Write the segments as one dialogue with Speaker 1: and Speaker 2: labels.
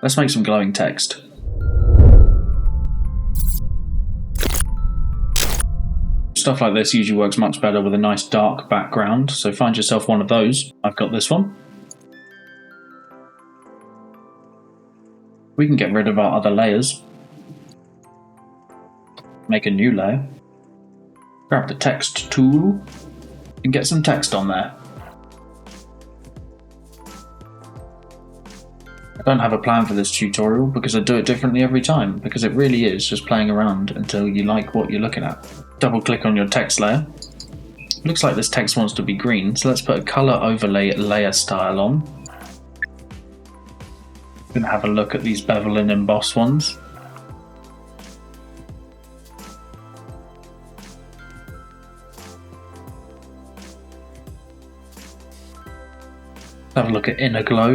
Speaker 1: Let's make some glowing text. Stuff like this usually works much better with a nice dark background, so find yourself one of those. I've got this one. We can get rid of our other layers. Make a new layer. Grab the text tool and get some text on there. I don't have a plan for this tutorial because I do it differently every time, because it really is just playing around until you like what you're looking at. Double click on your text layer. Looks like this text wants to be green, so let's put a color overlay layer style on. I'm going to have a look at these bevel and emboss ones. Have a look at inner glow.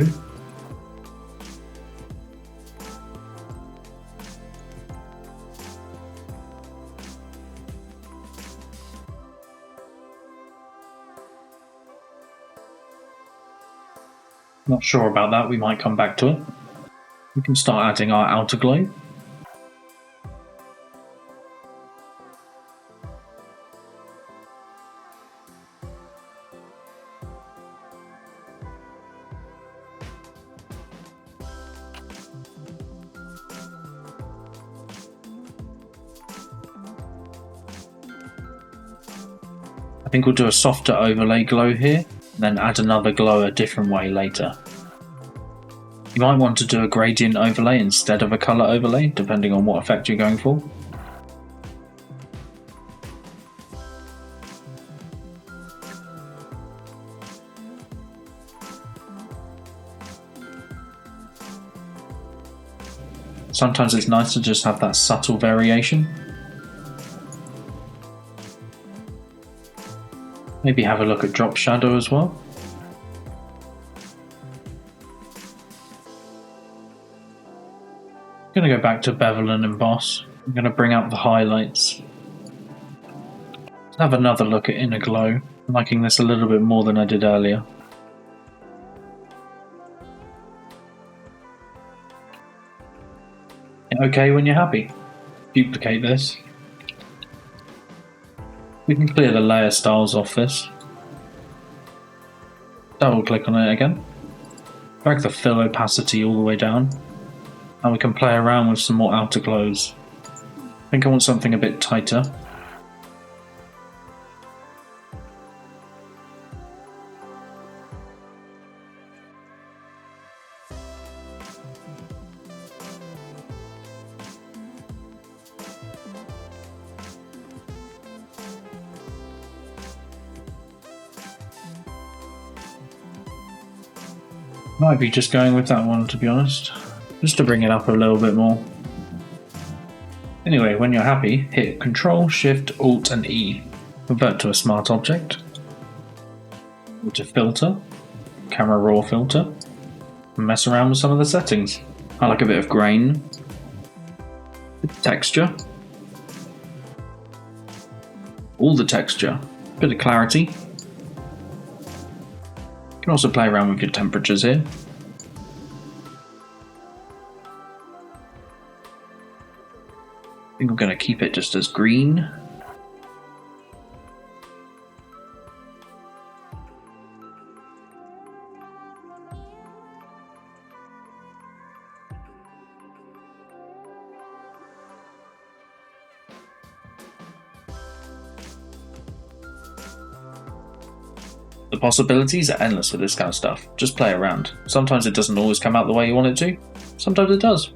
Speaker 1: Not sure about that, we might come back to it. We can start adding our outer glow. I think we'll do a softer overlay glow here, then add another glow a different way later. You might want to do a gradient overlay instead of a color overlay, depending on what effect you're going for. Sometimes it's nice to just have that subtle variation. Maybe have a look at drop shadow as well. I'm going to go back to bevel and emboss. I'm going to bring out the highlights. Let's have another look at inner glow. I'm liking this a little bit more than I did earlier. Okay when you're happy. Duplicate this. We can clear the layer styles off this. Double click on it again. Drag the fill opacity all the way down. And we can play around with some more outer glows. I think I want something a bit tighter. Might be just going with that one, to be honest. Just to bring it up a little bit more. Anyway, when you're happy, hit Ctrl, Shift, Alt and E. Convert to a smart object. Go to Filter, Camera Raw Filter, and mess around with some of the settings. I like a bit of grain, texture, all the texture, bit of clarity. You can also play around with your temperatures here. I think I'm going to keep it just as green. The possibilities are endless with this kind of stuff. Just play around. Sometimes it doesn't always come out the way you want it to. Sometimes it does.